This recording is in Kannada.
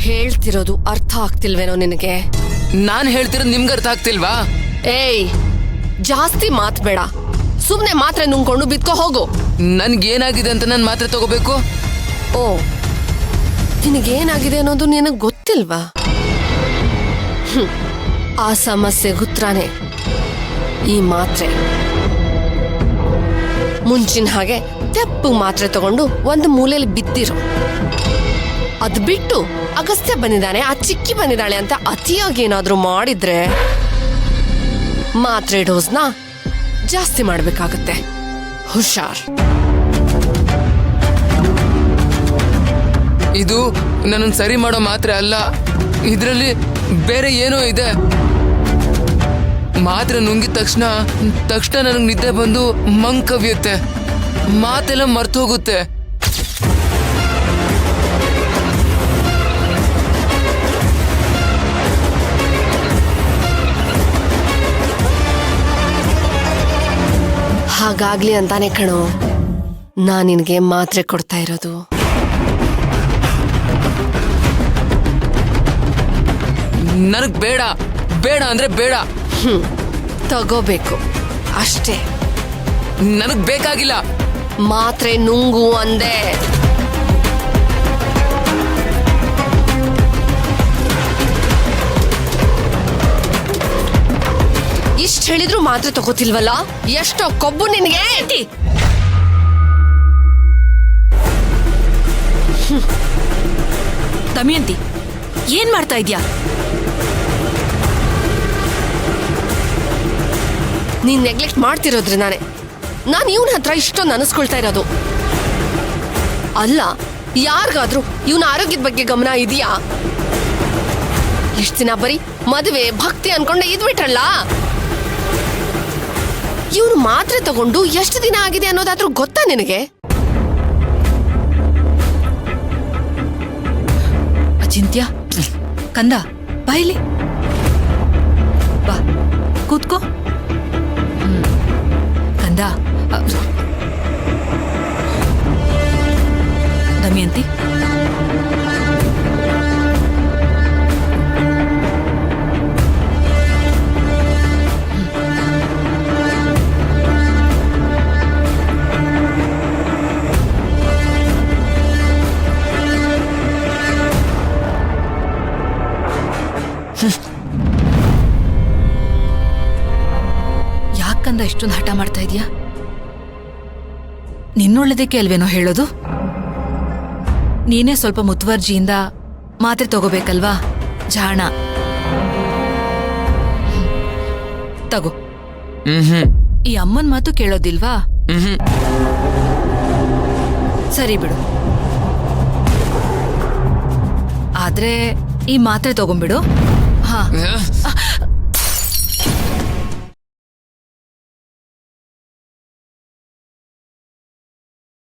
ಹೇಳ್ತಿರೋದು ಅರ್ಥ ಆಗ್ತಿಲ್ವೇನೋ ನಿನಗೆ? ನಾನ್ ಹೇಳ್ತಿರೋದು ನಿಮ್ಗೆ ಅರ್ಥ ಆಗ್ತಿಲ್ವಾ? ಏಯ್, ಜಾಸ್ತಿ ಮಾತ್ ಬೇಡ. ಸುಮ್ನೆ ಮಾತ್ರೆ ನುಂಗ್ಕೊಂಡು ಬಿತ್ಕೋ ಹೋಗು. ನನ್ಗೇನಾಗಿದೆ ಅಂತ ನಾನು ಮಾತ್ರೆ ತಗೋಬೇಕು? ಓ, ನಿನಗೇನಾಗಿದೆ ಅನ್ನೋದು ನಿನಗ್ ಗೊತ್ತಿಲ್ವಾ? ಆ ಸಮಸ್ಯೆಗೆ ಉತ್ತರನೇ ಈ ಮಾತ್ರೆ. ಮುಂಚಿನ ಹಾಗೆ ತೆಪ್ಪು ಮಾತ್ರೆ ತಗೊಂಡು ಒಂದು ಮೂಲೆಯಲ್ಲಿ ಬಿದ್ದಿರು. ಅದ್ ಬಿಟ್ಟು ಅಗಸ್ತ್ಯ ಬಂದಿದ್ದಾನೆ, ಆ ಚಿಕ್ಕಿ ಬಂದಿದ್ದಾಳೆ ಅಂತ ಅತಿಯಾಗಿ ಏನಾದ್ರೂ ಮಾಡಿದ್ರೆ ಮಾತ್ರೆ ಡೋಸ್ನ ಜಾಸ್ತಿ ಮಾಡ್ಬೇಕಾಗತ್ತೆ. ಹುಷಾರ್. ಇದು ನನ್ನನ್ನು ಸರಿ ಮಾಡೋ ಮಾತ್ರೆ ಅಲ್ಲ, ಇದ್ರಲ್ಲಿ ಬೇರೆ ಏನೋ ಇದೆ. ಮಾತ್ರೆ ನುಂಗಿದ ತಕ್ಷಣ ನನಗೆ ನಿದ್ದೆ ಬಂದು ಮಂಕವ್ಯುತ್ತೆ, ಮಾತೆಲ್ಲ ಮರ್ತು ಹೋಗುತ್ತೆ. ಹಾಗಾಗ್ಲಿ ಅಂತಾನೆ ಕಣೋ ನಾನ್ ನಿನ್ಗೆ ಮಾತ್ರೆ ಕೊಡ್ತಾ ಇರೋದು. ನನಗ್ ಬೇಡ ಬೇಡ ಅಂದ್ರೆ ಬೇಡ. ತಗೋಬೇಕು ಅಷ್ಟೇ. ನನಗ್ ಬೇಕಾಗಿಲ್ಲ. ಮಾತ್ರೆ ನುಂಗು ಅಂದೆ. ಇಷ್ಟ ಹೇಳಿದ್ರು ಮಾತ್ರೆ ತಗೋತಿಲ್ವಲ್ಲ? ಎಷ್ಟೋ ಕೊಬ್ಬು ನಿನ್ಗೆ. ದಮಯಂತಿ, ಏನ್ ಮಾಡ್ತಾ ಇದ್ಯಾ? ನೀನ್ ನೆಗ್ಲೆಕ್ಟ್ ಮಾಡ್ತಿರೋದ್ರಿ ನಾನು ಇವನ ಹತ್ರ ಇಷ್ಟೊಂದು ಅನಿಸ್ಕೊಳ್ತಾ ಇರೋದು. ಅಲ್ಲ, ಯಾರಿಗಾದ್ರೂ ಇವನ ಆರೋಗ್ಯದ ಬಗ್ಗೆ ಗಮನ ಇದೆಯಾ? ಇಷ್ಟ ದಿನ ಬರೀ ಮದುವೆ ಭಕ್ತಿ ಅನ್ಕೊಂಡೆ ಇದ್ಬಿಟ್ರಲ್ಲ. ಇವನು ಮಾತ್ರೆ ತಗೊಂಡು ಎಷ್ಟು ದಿನ ಆಗಿದೆ ಅನ್ನೋದಾದ್ರೂ ಗೊತ್ತಾ ನಿನಗೆ? ಅಚಿಂತ್ಯ, ಕಂದ, ಬಾಯಿಲಿ ಬಾ, ಕೂತ್ಕೋ. ಕಂದ, ದಮಯಂತಿ, ಯಾಕಂದ ಇಷ್ಟೊಂದು ಹಠ ಮಾಡ್ತಾ ಇದೀಯಾ? ನಿನ್ನೊಳ್ಳೆದಕ್ಕೆ ಅಲ್ವೇನೋ ಹೇಳೋದು? ನೀನೇ ಸ್ವಲ್ಪ ಮುತುವರ್ಜಿಯಿಂದ ಮಾತ್ರೆ ತಗೋಬೇಕಲ್ವಾ ಜಾಣ. ತಗೋ. ಈ ಅಮ್ಮನ್ ಮಾತು ಕೇಳೋದಿಲ್ವಾ? ಸರಿ ಬಿಡು. ಆದ್ರೆ ಈ ಮಾತ್ರೆ ತಗೊಂಡ್ಬಿಡು. ಹಾ